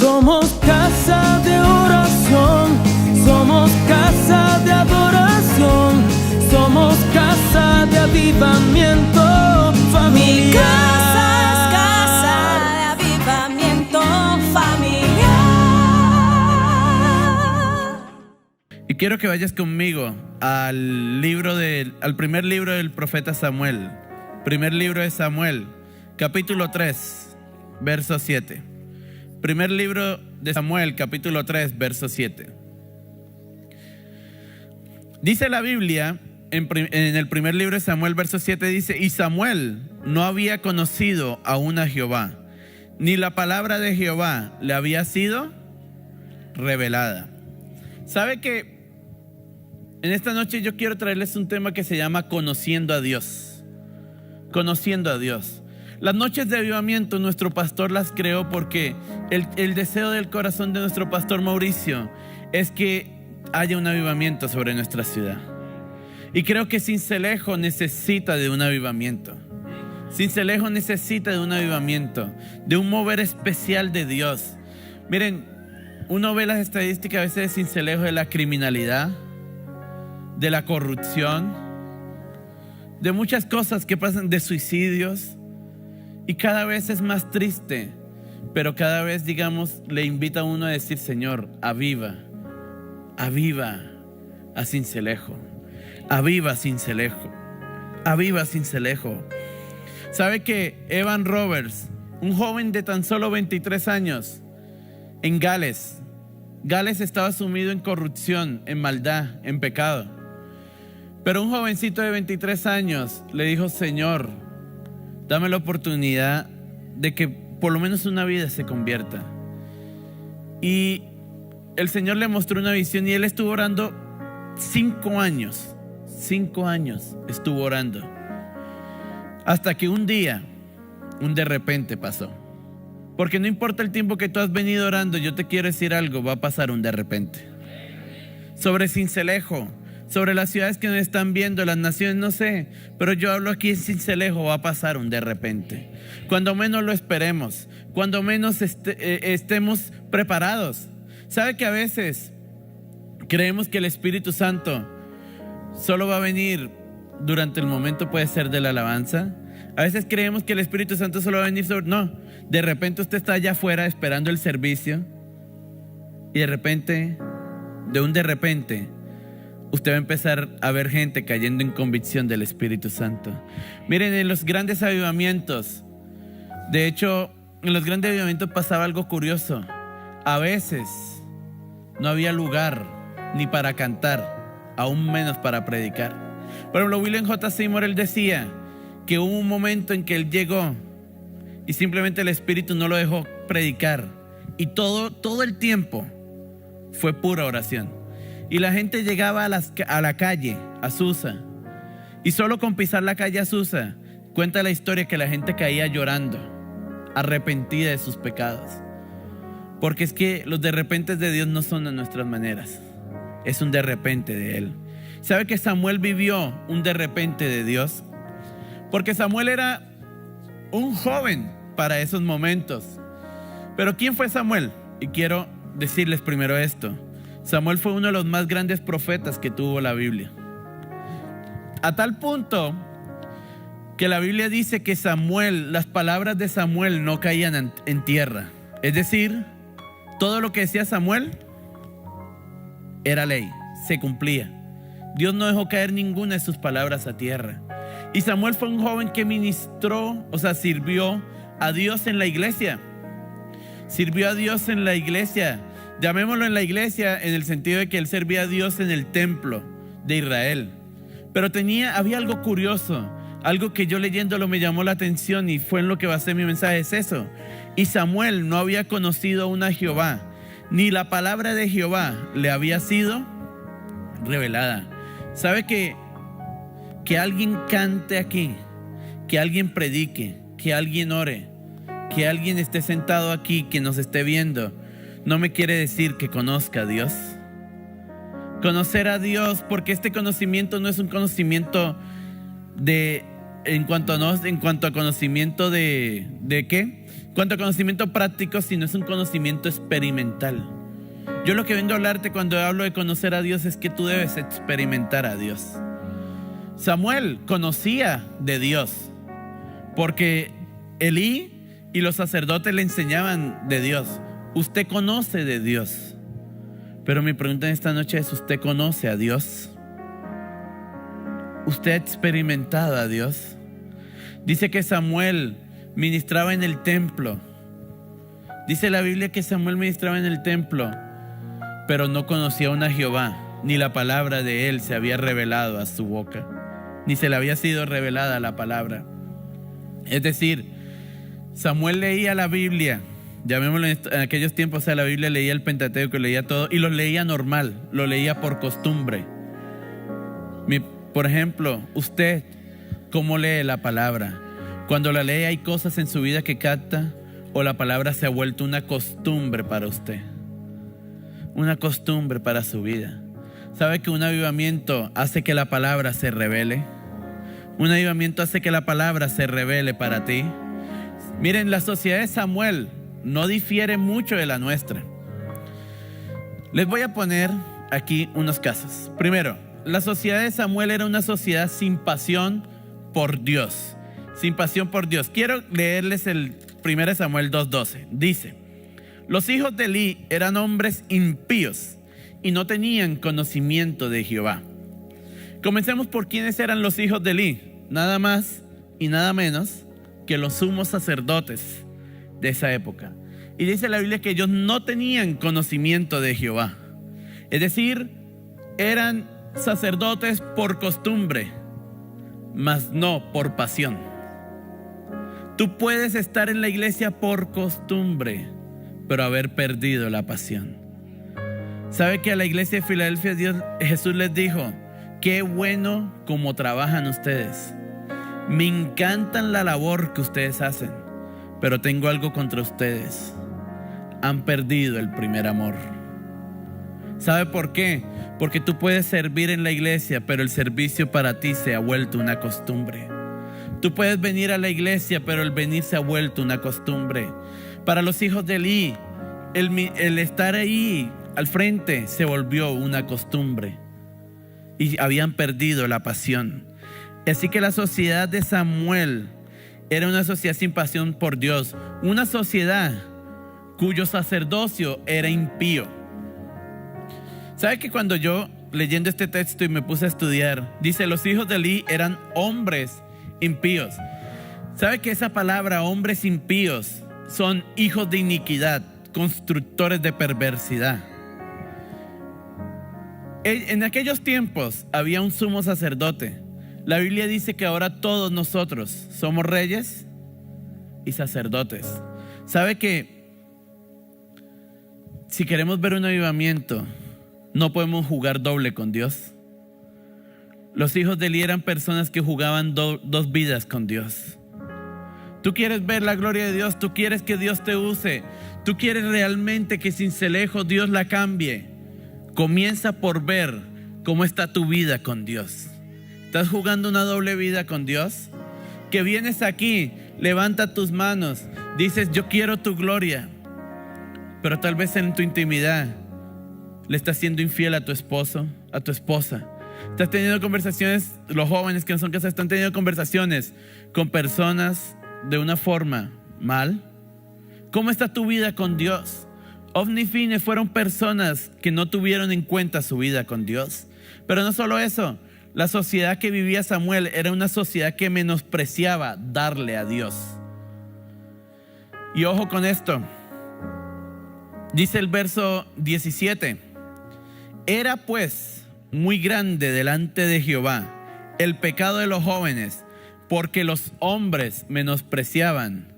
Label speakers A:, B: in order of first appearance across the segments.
A: Somos casa de oración, somos casa de adoración, somos casa de avivamiento familiar.
B: Mi casa es casa de avivamiento familiar.
C: Y quiero que vayas conmigo al primer libro del profeta Samuel. Primer libro de Samuel, capítulo 3, verso 7. Primer libro de Samuel, capítulo 3, verso 7. Dice la Biblia, en el primer libro de Samuel, verso 7, dice: y Samuel no había conocido aún a Jehová, ni la palabra de Jehová le había sido revelada. ¿Sabe que en esta noche yo quiero traerles un tema que se llama conociendo a Dios? Conociendo a Dios. Las noches de avivamiento nuestro pastor las creó porque el deseo del corazón de nuestro pastor Mauricio es que haya un avivamiento sobre nuestra ciudad. Y creo que Sincelejo necesita de un avivamiento. Sincelejo necesita de un avivamiento, de un mover especial de Dios. Miren, uno ve las estadísticas a veces de Sincelejo, de la criminalidad, de la corrupción, de muchas cosas que pasan, de suicidios. Y cada vez es más triste, pero cada vez, digamos, le invita a uno a decir: Señor, aviva a Sincelejo, aviva Sincelejo, aviva Sincelejo. ¿Sabe que Evan Roberts, un joven de tan solo 23 años, en Gales estaba sumido en corrupción, en maldad, en pecado? Pero un jovencito de 23 años le dijo: Señor, dame la oportunidad de que por lo menos una vida se convierta. Y el Señor le mostró una visión y él estuvo orando 5 años. 5 años estuvo orando. Hasta que un día, un de repente pasó. Porque no importa el tiempo que tú has venido orando, yo te quiero decir algo, va a pasar un de repente. Sobre Sincelejo, sobre las ciudades que nos están viendo, las naciones, no sé, pero yo hablo aquí en Sincelejo, va a pasar un de repente. Cuando menos lo esperemos, cuando menos estemos preparados. ¿Sabe que a veces creemos que el Espíritu Santo solo va a venir durante el momento, puede ser, de la alabanza? A veces creemos que el Espíritu Santo solo va a venir no, de repente usted está allá afuera esperando el servicio y de repente, usted va a empezar a ver gente cayendo en convicción del Espíritu Santo. Miren, en los grandes avivamientos, de hecho, en los grandes avivamientos pasaba algo curioso. A veces no había lugar ni para cantar, aún menos para predicar. Por ejemplo, William J. Seymour, él decía que hubo un momento en que él llegó y simplemente el Espíritu no lo dejó predicar. Y todo el tiempo fue pura oración. Y la gente llegaba a la calle Azusa, y solo con pisar la calle Azusa, cuenta la historia que la gente caía llorando, arrepentida de sus pecados. Porque es que los de repente de Dios no son a nuestras maneras, es un de repente de Él. ¿Sabe que Samuel vivió un de repente de Dios? Porque Samuel era un joven para esos momentos. Pero ¿quién fue Samuel? Y quiero decirles primero esto. Samuel fue uno de los más grandes profetas que tuvo la Biblia. A tal punto que la Biblia dice que las palabras de Samuel no caían en tierra. Es decir, todo lo que decía Samuel era ley, se cumplía. Dios no dejó caer ninguna de sus palabras a tierra. Y Samuel fue un joven que sirvió a Dios en la iglesia. Sirvió a Dios en la iglesia. Llamémoslo en la iglesia en el sentido de que él servía a Dios en el templo de Israel. Pero había algo curioso, algo que yo leyéndolo me llamó la atención y fue en lo que basé mi mensaje, es eso. Y Samuel no había conocido aún a Jehová, ni la palabra de Jehová le había sido revelada. ¿Sabe que alguien cante aquí, que alguien predique, que alguien ore, que alguien esté sentado aquí, que nos esté viendo, no me quiere decir que conozca a Dios? Conocer a Dios, porque este conocimiento no es un conocimiento en cuanto a conocimiento de ¿qué? Cuanto a conocimiento práctico, sino es un conocimiento experimental. Yo lo que vengo a hablarte cuando hablo de conocer a Dios es que tú debes experimentar a Dios. Samuel conocía de Dios porque Elí y los sacerdotes le enseñaban de Dios. Usted conoce de Dios. Pero mi pregunta en esta noche es: ¿usted conoce a Dios? ¿Usted ha experimentado a Dios? Dice que Samuel ministraba en el templo. Dice la Biblia que Samuel ministraba en el templo, pero no conocía aún a Jehová, ni la palabra de él se había revelado a su boca, ni se le había sido revelada la palabra. Es decir, Samuel leía la Biblia, llamémoslo en aquellos tiempos, o sea, la Biblia leía el Pentateuco, leía todo, y lo leía normal, lo leía por costumbre. Por ejemplo, usted, ¿cómo lee la palabra? Cuando la lee, ¿hay cosas en su vida que capta, o la palabra se ha vuelto una costumbre para usted? Una costumbre para su vida. ¿Sabe que un avivamiento hace que la palabra se revele? Un avivamiento hace que la palabra se revele para ti. Miren, la sociedad de Samuel no difiere mucho de la nuestra. Les voy a poner aquí unos casos. Primero, la sociedad de Samuel era una sociedad sin pasión por Dios. Sin pasión por Dios. Quiero leerles el 1 Samuel 2:12. Dice: los hijos de Elí eran hombres impíos y no tenían conocimiento de Jehová. Comencemos por quiénes eran los hijos de Elí. Nada más y nada menos que los sumos sacerdotes de esa época. Y dice la Biblia que ellos no tenían conocimiento de Jehová. Es decir, eran sacerdotes por costumbre, mas no por pasión. Tú puedes estar en la iglesia por costumbre, pero haber perdido la pasión. ¿Sabe que a la iglesia de Filadelfia Jesús les dijo: qué bueno como trabajan ustedes? Me encantan la labor que ustedes hacen, pero tengo algo contra ustedes: han perdido el primer amor. ¿Sabe por qué? Porque tú puedes servir en la iglesia, pero el servicio para ti se ha vuelto una costumbre. Tú puedes venir a la iglesia, pero el venir se ha vuelto una costumbre. Para los hijos de Elí, el estar ahí al frente se volvió una costumbre y habían perdido la pasión. Así que la sociedad de Samuel era una sociedad sin pasión por Dios, una sociedad cuyo sacerdocio era impío. ¿Sabe que cuando yo, leyendo este texto y me puse a estudiar, dice: los hijos de Elí eran hombres impíos? ¿Sabe que esa palabra, hombres impíos, son hijos de iniquidad, constructores de perversidad? En aquellos tiempos había un sumo sacerdote. La Biblia dice que ahora todos nosotros somos reyes y sacerdotes. ¿Sabe que si queremos ver un avivamiento, no podemos jugar doble con Dios? Los hijos de Elí eran personas que jugaban dos vidas con Dios. Tú quieres ver la gloria de Dios, tú quieres que Dios te use, tú quieres realmente que Sincelejo Dios la cambie. Comienza por ver cómo está tu vida con Dios. ¿Estás jugando una doble vida con Dios? Que vienes aquí, levanta tus manos, dices: yo quiero tu gloria, pero tal vez en tu intimidad le estás siendo infiel a tu esposo, a tu esposa. Estás teniendo conversaciones, los jóvenes que no son casados están teniendo conversaciones con personas de una forma mal. ¿Cómo está tu vida con Dios? Ovni y Fines fueron personas que no tuvieron en cuenta su vida con Dios. Pero no solo eso, la sociedad que vivía Samuel era una sociedad que menospreciaba darle a Dios. Y ojo con esto, dice el verso 17: era pues muy grande delante de Jehová el pecado de los jóvenes, porque los hombres menospreciaban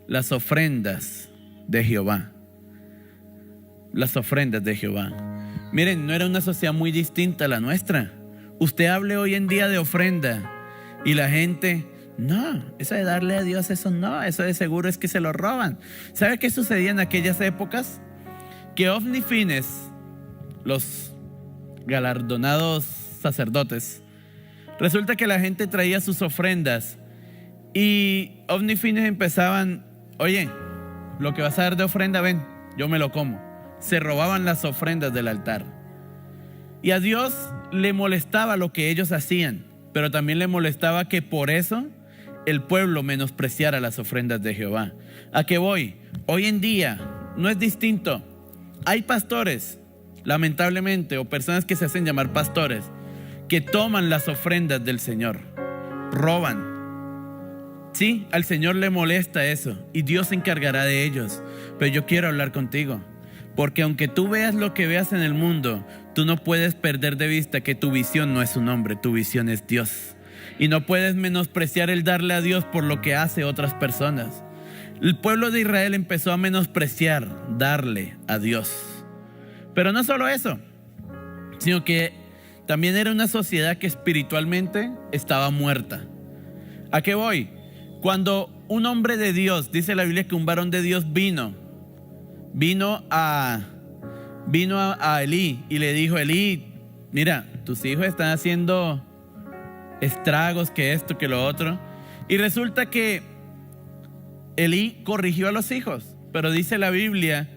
C: las ofrendas de Jehová. Las ofrendas de Jehová. Miren, no era una sociedad muy distinta a la nuestra. Usted hable hoy en día de ofrenda y la gente: no, eso de darle a Dios, eso no, eso de seguro es que se lo roban. ¿Sabe qué sucedía en aquellas épocas? Que Ovni y Fines, los galardonados sacerdotes, resulta que la gente traía sus ofrendas y Ovni y Fines empezaban: oye, lo que vas a dar de ofrenda, ven, yo me lo como. Se robaban las ofrendas del altar. Y a Dios le molestaba lo que ellos hacían, pero también le molestaba que por eso el pueblo menospreciara las ofrendas de Jehová. ¿A qué voy? Hoy en día no es distinto. Hay pastores, lamentablemente, o personas que se hacen llamar pastores, que toman las ofrendas del Señor, roban. Sí, al Señor le molesta eso y Dios se encargará de ellos. Pero yo quiero hablar contigo, porque aunque tú veas lo que veas en el mundo, tú no puedes perder de vista que tu visión no es un hombre, tu visión es Dios. Y no puedes menospreciar el darle a Dios por lo que hace otras personas. El pueblo de Israel empezó a menospreciar darle a Dios. Pero no solo eso, sino que también era una sociedad que espiritualmente estaba muerta. ¿A qué voy? Cuando un hombre de Dios, dice la Biblia que un varón de Dios vino a Elí y le dijo: Elí, mira, tus hijos están haciendo estragos, que esto, que lo otro. Y resulta que Elí corrigió a los hijos, pero dice la Biblia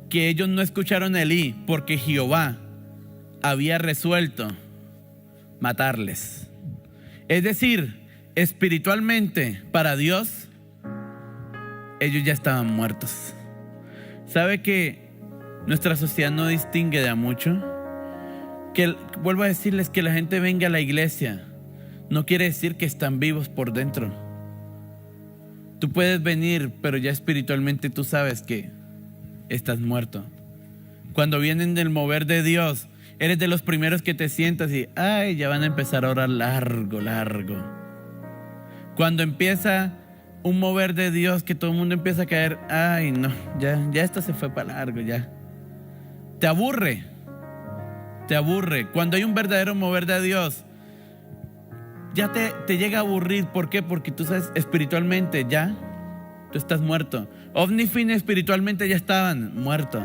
C: que ellos no escucharon a Elí porque Jehová había resuelto matarles. Es decir, espiritualmente para Dios ellos ya estaban muertos. ¿Sabe que nuestra sociedad no distingue de a mucho? Que vuelvo a decirles, que la gente venga a la iglesia no quiere decir que están vivos por dentro. Tú puedes venir, pero ya espiritualmente tú sabes que estás muerto. Cuando vienen del mover de Dios, eres de los primeros que te sientas y ay, ya van a empezar a orar largo. Cuando empieza un mover de Dios, que todo el mundo empieza a caer, ay no, ya esto se fue para largo, ya. Te aburre. Cuando hay un verdadero mover de Dios, ya te llega a aburrir. ¿Por qué? Porque tú sabes, espiritualmente ya tú estás muerto. Ovni Fin espiritualmente ya estaban muertos.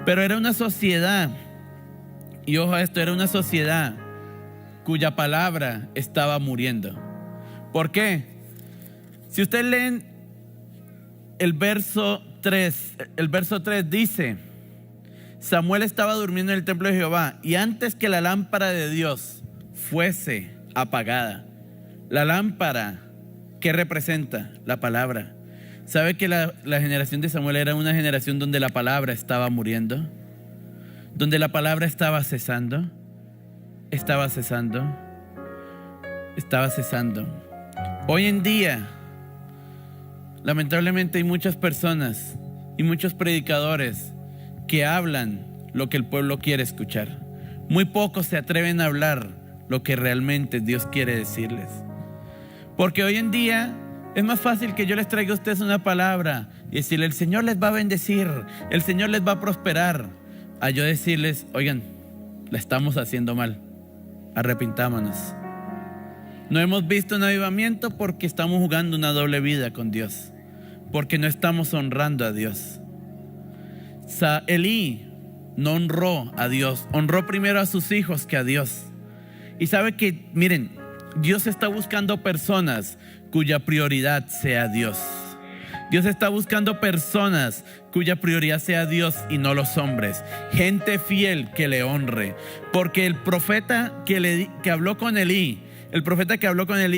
C: Pero era una sociedad, y ojo a esto, era una sociedad cuya palabra estaba muriendo. ¿Por qué? Si ustedes leen el verso 3 dice: Samuel estaba durmiendo en el templo de Jehová, y antes que la lámpara de Dios fuese apagada. La lámpara, ¿qué representa? La palabra. ¿Sabe que la generación de Samuel era una generación donde la palabra estaba muriendo? Donde la palabra estaba cesando. Hoy en día, lamentablemente, hay muchas personas y muchos predicadores que hablan lo que el pueblo quiere escuchar. Muy pocos se atreven a hablar lo que realmente Dios quiere decirles. Porque hoy en día es más fácil que yo les traiga a ustedes una palabra y decirles: el Señor les va a bendecir, el Señor les va a prosperar, a yo decirles: oigan, la estamos haciendo mal, arrepintámonos. No hemos visto un avivamiento porque estamos jugando una doble vida con Dios, porque no estamos honrando a Dios. Elí no honró a Dios, honró primero a sus hijos que a Dios. Y sabe que, miren, Dios está buscando personas cuya prioridad sea Dios. Dios está buscando personas cuya prioridad sea Dios y no los hombres. Gente fiel que le honre. Porque el profeta que habló con Elí,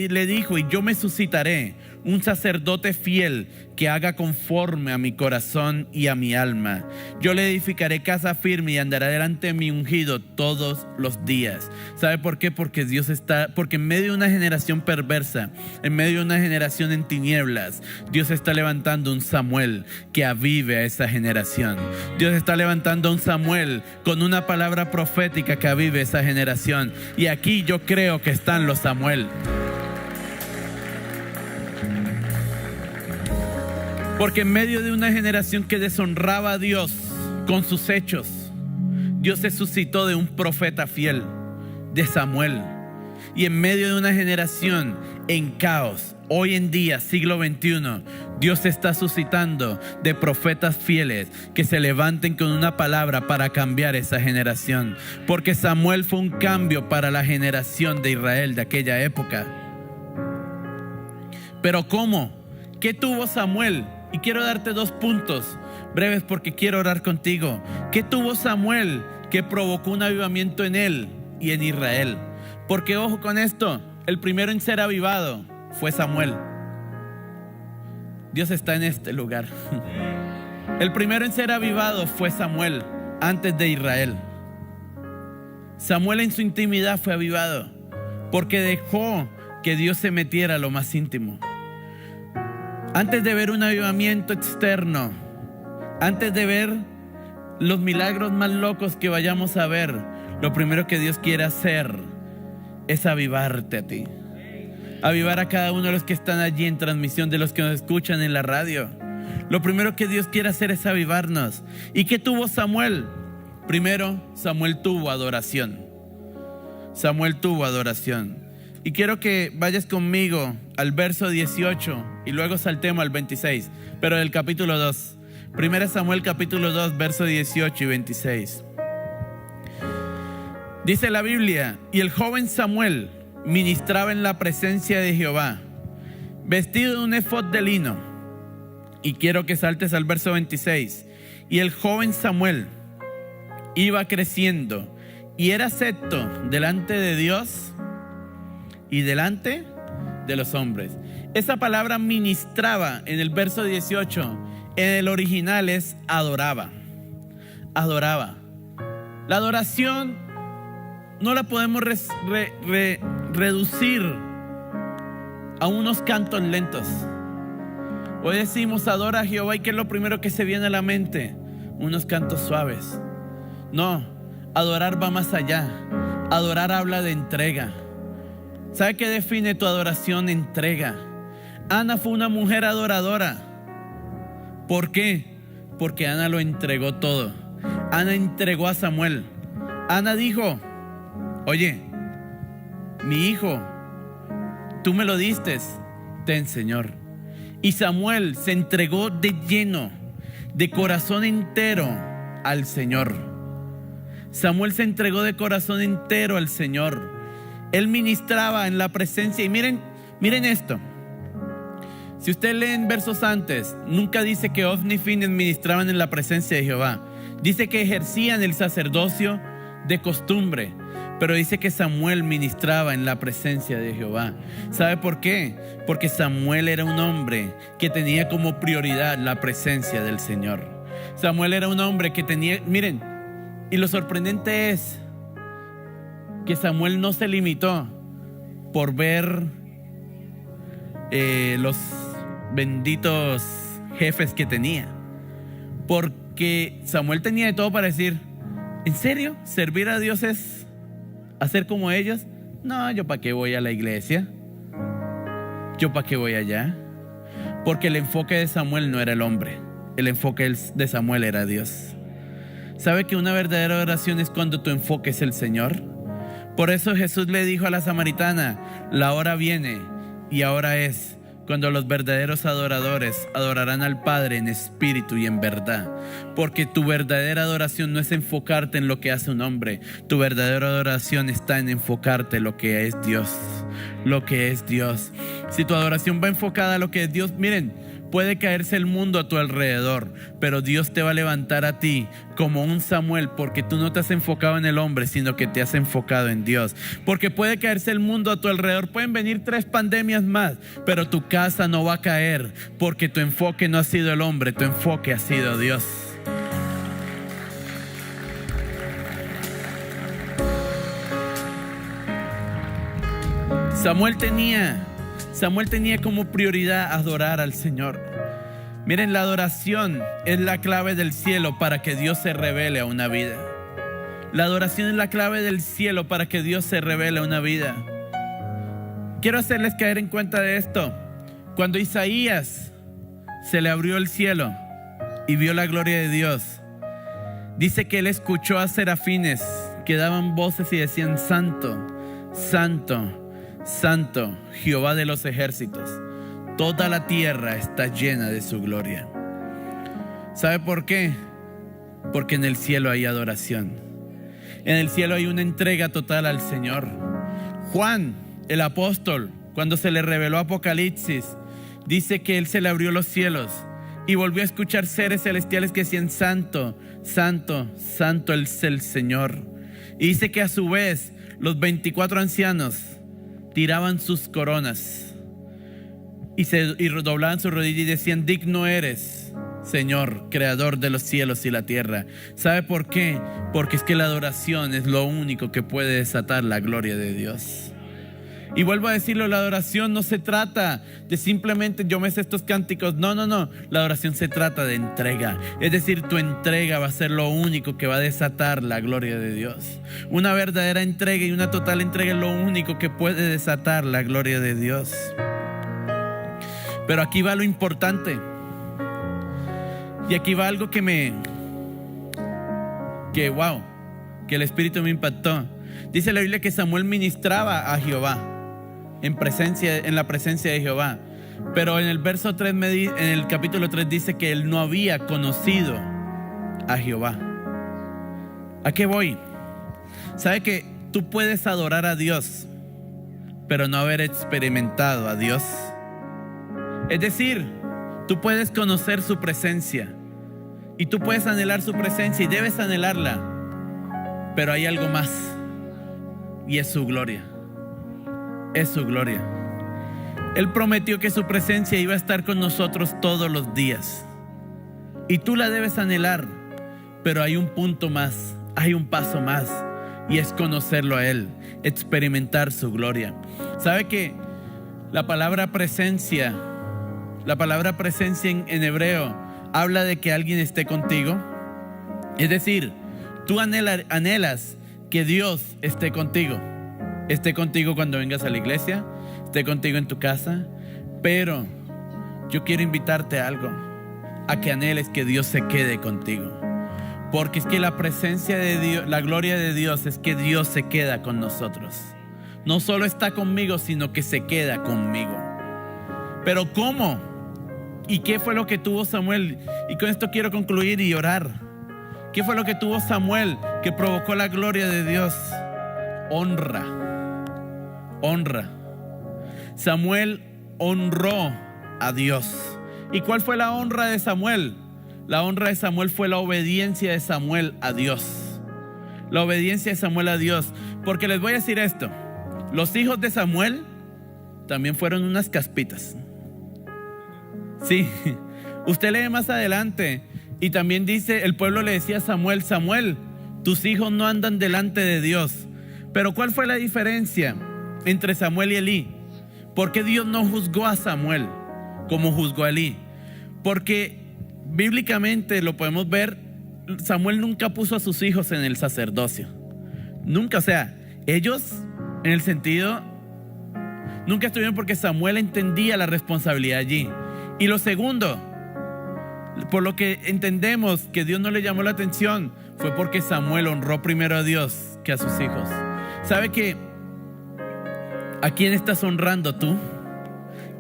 C: le dijo: y yo me suscitaré un sacerdote fiel que haga conforme a mi corazón y a mi alma. Yo le edificaré casa firme y andará delante de mi ungido todos los días. ¿Sabe por qué? Porque en medio de una generación perversa, en medio de una generación en tinieblas, Dios está levantando un Samuel que avive a esa generación. Dios está levantando un Samuel con una palabra profética que avive esa generación. Y aquí yo creo que están los Samuel. Porque en medio de una generación que deshonraba a Dios con sus hechos, Dios se suscitó de un profeta fiel, de Samuel. Y en medio de una generación en caos, hoy en día, siglo XXI, Dios está suscitando de profetas fieles que se levanten con una palabra para cambiar esa generación. Porque Samuel fue un cambio para la generación de Israel de aquella época. Pero ¿cómo? ¿Qué tuvo Samuel Y quiero darte 2 puntos breves porque quiero orar contigo. ¿Qué tuvo Samuel que provocó un avivamiento en él y en Israel? Porque ojo con esto, el primero en ser avivado fue Samuel. Dios está en este lugar. El primero en ser avivado fue Samuel, antes de Israel. Samuel en su intimidad fue avivado porque dejó que Dios se metiera a lo más íntimo. Antes de ver un avivamiento externo, antes de ver los milagros más locos que vayamos a ver, lo primero que Dios quiere hacer es avivarte a ti. Avivar a cada uno de los que están allí en transmisión, de los que nos escuchan en la radio. Lo primero que Dios quiere hacer es avivarnos. ¿Y qué tuvo Samuel? Primero, Samuel tuvo adoración. Samuel tuvo adoración. Y quiero que vayas conmigo al verso 18 y luego saltemos al 26, pero del capítulo 2. 1 Samuel capítulo 2, verso 18 y 26. Dice la Biblia: y el joven Samuel ministraba en la presencia de Jehová, vestido de un efod de lino. Y quiero que saltes al verso 26. Y el joven Samuel iba creciendo y era acepto delante de Dios y delante de los hombres. Esa palabra ministraba en el verso 18, en el original es adoraba. Adoraba. La adoración no la podemos reducir a unos cantos lentos. Hoy decimos adora a Jehová, y ¿qué es lo primero que se viene a la mente? Unos cantos suaves. No, adorar va más allá. Adorar habla de entrega. ¿Sabe qué define tu adoración? Entrega. Ana fue una mujer adoradora. ¿Por qué? Porque Ana lo entregó todo. Ana entregó a Samuel. Ana dijo: oye, mi hijo, tú me lo diste, ten, Señor. Y Samuel se entregó de lleno, de corazón entero al Señor. Samuel se entregó de corazón entero al Señor. Él ministraba en la presencia. Y miren esto. Si usted lee en versos antes, nunca dice que Ofni y Finees ministraban en la presencia de Jehová. Dice que ejercían el sacerdocio de costumbre, pero dice que Samuel ministraba en la presencia de Jehová. ¿Sabe por qué? Porque Samuel era un hombre que tenía como prioridad la presencia del Señor. Samuel era un hombre que tenía, miren, y lo sorprendente es que Samuel no se limitó por ver los benditos jefes que tenía, porque Samuel tenía de todo para decir: ¿en serio? ¿Servir a Dios es hacer como ellos? No, ¿yo para qué voy a la iglesia? ¿Yo para qué voy allá? Porque el enfoque de Samuel no era el hombre. El enfoque de Samuel era Dios. ¿Sabe que una verdadera oración es cuando tu enfoque es el Señor? Por eso Jesús le dijo a la samaritana: la hora viene y ahora es, cuando los verdaderos adoradores adorarán al Padre en espíritu y en verdad. Porque tu verdadera adoración no es enfocarte en lo que hace un hombre. Tu verdadera adoración está en enfocarte en lo que es Dios. Lo que es Dios. Si tu adoración va enfocada a lo que es Dios, miren, puede caerse el mundo a tu alrededor, pero Dios te va a levantar a ti como un Samuel, porque tú no te has enfocado en el hombre, sino que te has enfocado en Dios. Porque puede caerse el mundo a tu alrededor, pueden venir 3 pandemias más, pero tu casa no va a caer, porque tu enfoque no ha sido el hombre, tu enfoque ha sido Dios. Samuel tenía como prioridad adorar al Señor. Miren, la adoración es la clave del cielo para que Dios se revele a una vida. La adoración es la clave del cielo para que Dios se revele a una vida. Quiero hacerles caer en cuenta de esto. Cuando Isaías se le abrió el cielo y vio la gloria de Dios, dice que él escuchó a serafines que daban voces y decían: Santo, Santo, Santo, Jehová de los ejércitos. Toda la tierra está llena de su gloria. ¿Sabe por qué? Porque en el cielo hay adoración. En el cielo hay una entrega total al Señor. Juan, el apóstol, cuando se le reveló Apocalipsis, dice que él se le abrió los cielos y volvió a escuchar seres celestiales que decían: Santo, Santo, Santo es el Señor. Y dice que a su vez los 24 ancianos tiraban sus coronas y doblaban su rodilla y decían: digno eres, Señor, creador de los cielos y la tierra. ¿Sabe por qué? Porque es que la adoración es lo único que puede desatar la gloria de Dios. Y vuelvo a decirlo, la adoración no se trata de simplemente yo me sé estos cánticos. No. La adoración se trata de entrega. Es decir, tu entrega va a ser lo único que va a desatar la gloria de Dios. Una verdadera entrega y una total entrega es lo único que puede desatar la gloria de Dios. Pero aquí va lo importante. Y aquí va algo que el Espíritu me impactó. Dice la Biblia que Samuel ministraba a Jehová en la presencia de Jehová. Pero en el verso 3, en el capítulo 3 dice que él no había conocido a Jehová. ¿A qué voy? ¿Sabe que tú puedes adorar a Dios, pero no haber experimentado a Dios? Es decir, tú puedes conocer su presencia y tú puedes anhelar su presencia y debes anhelarla, pero hay algo más, y es su gloria. Es su gloria. Él prometió que su presencia iba a estar con nosotros todos los días, y tú la debes anhelar, pero hay un punto más, hay un paso más, y es conocerlo a Él, experimentar su gloria. ¿Sabe que la palabra presencia en hebreo habla de que alguien esté contigo? Es decir, tú anhelas que Dios esté contigo cuando vengas a la iglesia, esté contigo en tu casa, pero yo quiero invitarte a algo, a que anheles que Dios se quede contigo, porque es que la presencia de Dios, la gloria de Dios, es que Dios se queda con nosotros. No solo está conmigo, sino que se queda conmigo. Pero ¿cómo? ¿Y qué fue lo que tuvo Samuel? Y con esto quiero concluir y orar. ¿Qué fue lo que tuvo Samuel que provocó la gloria de Dios? Honra. Samuel honró a Dios. ¿Y cuál fue la honra de Samuel? La honra de Samuel fue la obediencia de Samuel a Dios. La obediencia de Samuel a Dios. Porque les voy a decir esto: los hijos de Samuel también fueron unas caspitas. Sí, usted lee más adelante y también dice, el pueblo le decía a Samuel: Samuel, tus hijos no andan delante de Dios. Pero ¿cuál fue la diferencia entre Samuel y Elí? ¿Por qué Dios no juzgó a Samuel como juzgó a Elí? Porque bíblicamente lo podemos ver, Samuel nunca puso a sus hijos en el sacerdocio. Nunca, o sea, ellos en el sentido, nunca estuvieron, porque Samuel entendía la responsabilidad allí. Y lo segundo, por lo que entendemos que Dios no le llamó la atención, fue porque Samuel honró primero a Dios que a sus hijos. ¿Sabe que a quién estás honrando tú?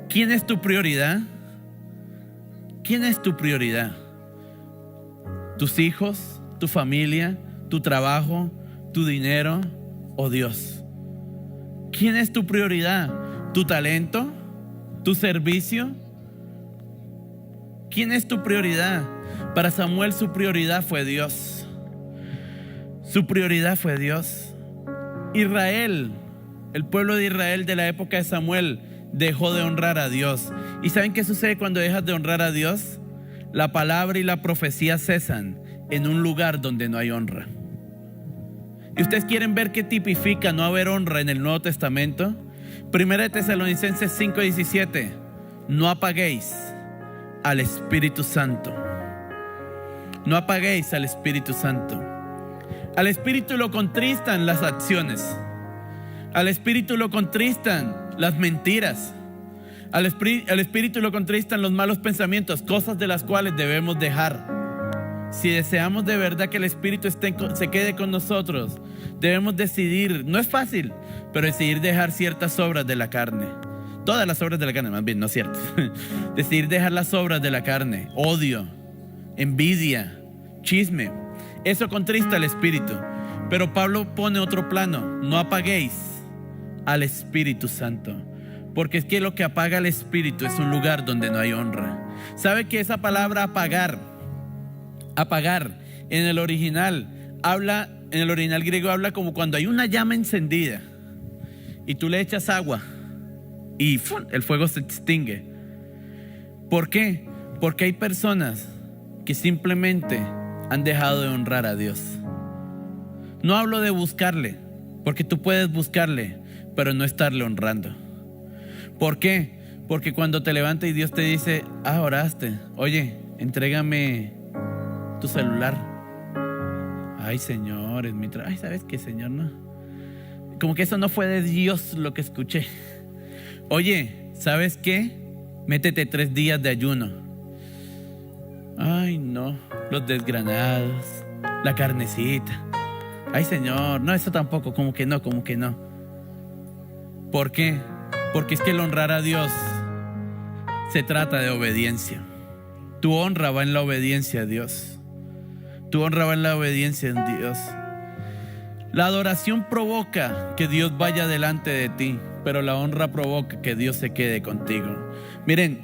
C: ¿Quién es tu prioridad? ¿Quién es tu prioridad? ¿Tus hijos? ¿Tu familia? ¿Tu trabajo? ¿Tu dinero? ¿O Dios? ¿Quién es tu prioridad? ¿Tu talento? ¿Tu servicio? ¿Quién es tu prioridad? Para Samuel su prioridad fue Dios. Su prioridad fue Dios. Israel, el pueblo de Israel de la época de Samuel, dejó de honrar a Dios. ¿Y saben qué sucede cuando dejas de honrar a Dios? La palabra y la profecía cesan en un lugar donde no hay honra. ¿Y ustedes quieren ver qué tipifica no haber honra en el Nuevo Testamento? 1 Tesalonicenses 5:17. No apaguéis al Espíritu Santo. No apaguéis al Espíritu Santo. Al Espíritu lo contristan las acciones. Al Espíritu lo contristan las mentiras. Al Espíritu lo contristan los malos pensamientos, cosas de las cuales debemos dejar. Si deseamos de verdad que el Espíritu se quede con nosotros, debemos decidir, no es fácil, pero decidir dejar ciertas obras de la carne. Todas las obras de la carne, más bien, no es cierto. Decidir dejar las obras de la carne: odio, envidia, chisme. Eso contrista al Espíritu. Pero Pablo pone otro plano: no apaguéis al Espíritu Santo. Porque es que lo que apaga al Espíritu es un lugar donde no hay honra. ¿Sabe que esa palabra apagar, en el original griego habla como cuando hay una llama encendida y tú le echas agua y ¡fum!, el fuego se extingue? ¿Por qué? Porque hay personas que simplemente han dejado de honrar a Dios. No hablo de buscarle, porque tú puedes buscarle, pero no estarle honrando. ¿Por qué? Porque cuando te levantas y Dios te dice, oraste, oye, entrégame tu celular. Ay, Señor, es mi trabajo. Ay, ¿sabes qué, Señor? No. Como que eso no fue de Dios lo que escuché. Oye, ¿sabes qué? Métete 3 días de ayuno. Ay, no, los desgranados, la carnecita. Ay, Señor, no, eso tampoco, como que no. ¿Por qué? Porque es que el honrar a Dios se trata de obediencia. Tu honra va en la obediencia a Dios. Tu honra va en la obediencia a Dios. La adoración provoca que Dios vaya delante de ti, pero la honra provoca que Dios se quede contigo. Miren,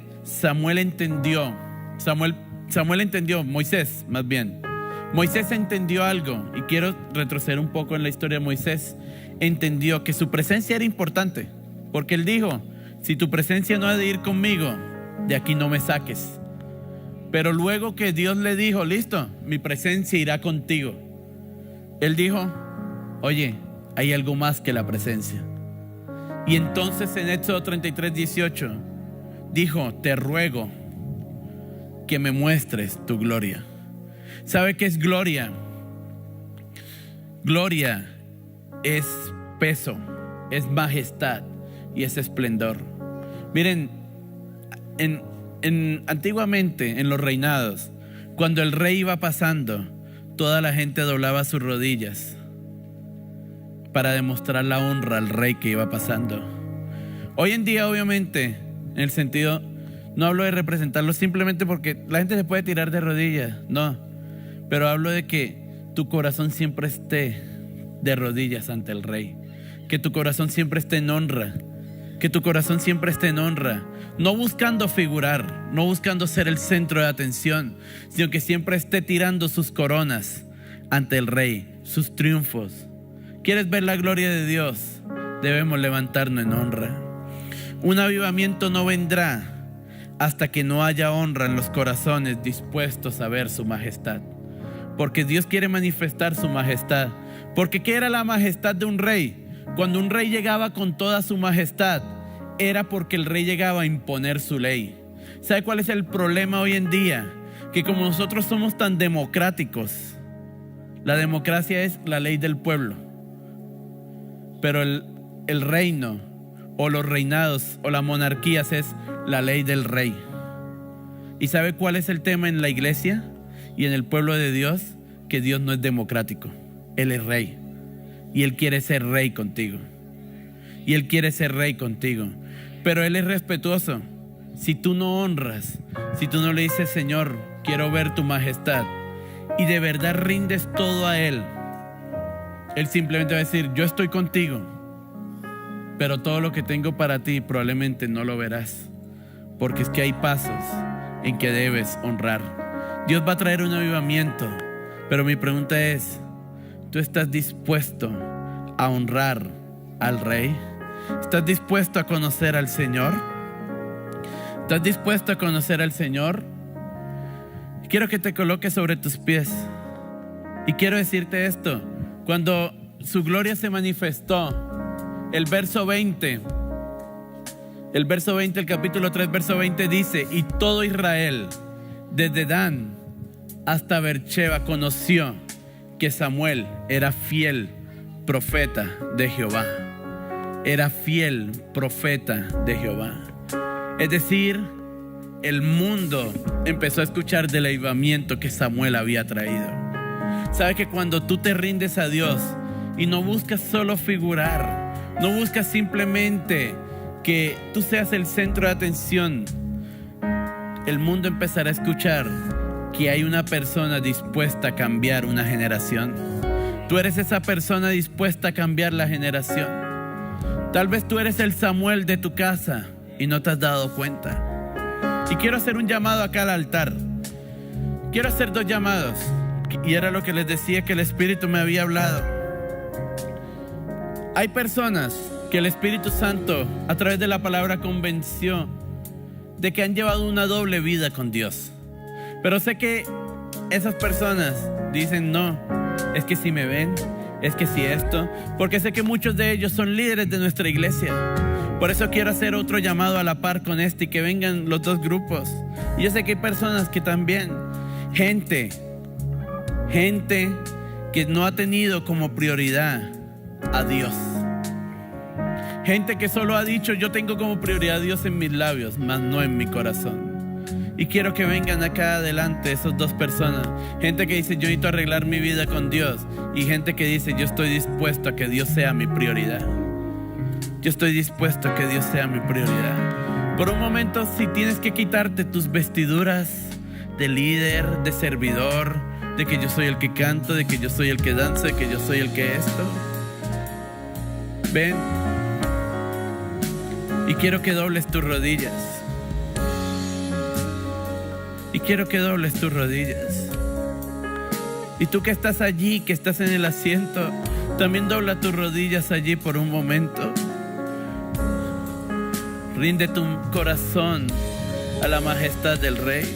C: Moisés entendió algo, y quiero retroceder un poco en la historia de Moisés. Entendió que su presencia era importante, porque él dijo, si tu presencia no ha de ir conmigo, de aquí no me saques. Pero luego que Dios le dijo, listo, mi presencia irá contigo, él dijo, oye, hay algo más que la presencia. Y entonces en Éxodo 33:18 dijo, te ruego que me muestres tu gloria. ¿Sabe qué es gloria? Gloria es peso, es majestad y es esplendor. Miren, antiguamente en los reinados, cuando el rey iba pasando, toda la gente doblaba sus rodillas para demostrar la honra al rey que iba pasando. Hoy en día, obviamente, en el sentido, no hablo de representarlo simplemente porque la gente se puede tirar de rodillas, no, pero hablo de que tu corazón siempre esté de rodillas ante el rey, que tu corazón siempre esté en honra, que tu corazón siempre esté en honra, no buscando figurar, no buscando ser el centro de atención, sino que siempre esté tirando sus coronas ante el rey, sus triunfos. ¿Quieres ver la gloria de Dios? Debemos levantarnos en honra. Un avivamiento no vendrá hasta que no haya honra en los corazones dispuestos a ver su majestad. Porque Dios quiere manifestar su majestad. Porque ¿qué era la majestad de un rey? Cuando un rey llegaba con toda su majestad, era porque el rey llegaba a imponer su ley. ¿Sabe cuál es el problema hoy en día? Que como nosotros somos tan democráticos, la democracia es la ley del pueblo, pero el reino o los reinados o las monarquías es la ley del rey. ¿Y sabe cuál es el tema en la iglesia y en el pueblo de Dios? Que Dios no es democrático, Él es rey y Él quiere ser rey contigo. Y Él quiere ser rey contigo, pero Él es respetuoso. Si tú no honras, si tú no le dices, Señor, quiero ver tu majestad, y de verdad rindes todo a Él, Él simplemente va a decir, yo estoy contigo, pero todo lo que tengo para ti probablemente no lo verás, porque es que hay pasos en que debes honrar. Dios va a traer un avivamiento, pero mi pregunta es, ¿tú estás dispuesto a honrar al Rey? ¿Estás dispuesto a conocer al Señor? ¿Estás dispuesto a conocer al Señor? Quiero que te coloques sobre tus pies y quiero decirte esto. Cuando su gloria se manifestó, el verso 20, el capítulo 3, verso 20 dice, y todo Israel, desde Dan hasta Beersheba, conoció que Samuel era fiel profeta de Jehová. Era fiel profeta de Jehová. Es decir, el mundo empezó a escuchar del avivamiento que Samuel había traído. ¿Sabe que cuando tú te rindes a Dios y no buscas solo figurar, no buscas simplemente que tú seas el centro de atención, el mundo empezará a escuchar que hay una persona dispuesta a cambiar una generación? Tú eres esa persona dispuesta a cambiar la generación. Tal vez tú eres el Samuel de tu casa y no te has dado cuenta. Y quiero hacer un llamado acá al altar. Quiero hacer 2 llamados. Y era lo que les decía que el Espíritu me había hablado. Hay personas que el Espíritu Santo a través de la palabra convenció de que han llevado una doble vida con Dios. Pero sé que esas personas dicen no, es que si me ven, es que si esto, porque sé que muchos de ellos son líderes de nuestra iglesia. Por eso quiero hacer otro llamado a la par con este y que vengan los 2 grupos. Y yo sé que hay personas que también, gente que no ha tenido como prioridad a Dios. Gente que solo ha dicho, yo tengo como prioridad a Dios en mis labios, mas no en mi corazón. Y quiero que vengan acá adelante esas 2 personas. Gente que dice, yo necesito arreglar mi vida con Dios. Y gente que dice, yo estoy dispuesto a que Dios sea mi prioridad. Yo estoy dispuesto a que Dios sea mi prioridad. Por un momento, si tienes que quitarte tus vestiduras de líder, de servidor, de que yo soy el que canto, de que yo soy el que danza, de que yo soy el que esto. Ven. Y quiero que dobles tus rodillas. Y quiero que dobles tus rodillas. Y tú que estás allí, que estás en el asiento, también dobla tus rodillas allí por un momento. Rinde tu corazón a la majestad del Rey.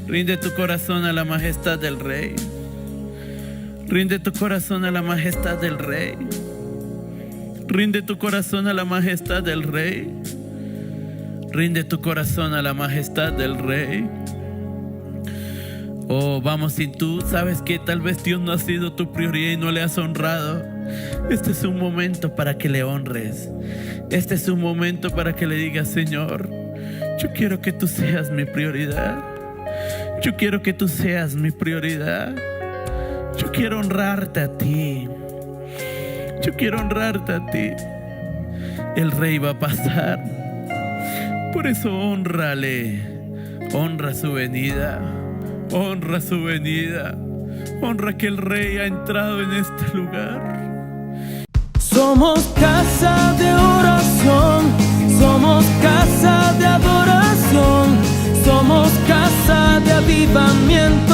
C: Rinde tu corazón a la majestad del Rey. Rinde tu corazón a la majestad del Rey. Rinde tu corazón a la majestad del Rey. Rinde tu corazón a la majestad del Rey. Oh, vamos, si tú sabes que tal vez Dios no ha sido tu prioridad y no le has honrado, este es un momento para que le honres. Este es un momento para que le digas, Señor, yo quiero que tú seas mi prioridad. Yo quiero que tú seas mi prioridad. Yo quiero honrarte a ti. Yo quiero honrarte a ti. El Rey va a pasar. Por eso hónrale. Honra su venida. Honra su venida. Honra que el Rey ha entrado en este lugar.
A: Somos casa de oración, somos casa de adoración, somos casa de avivamiento.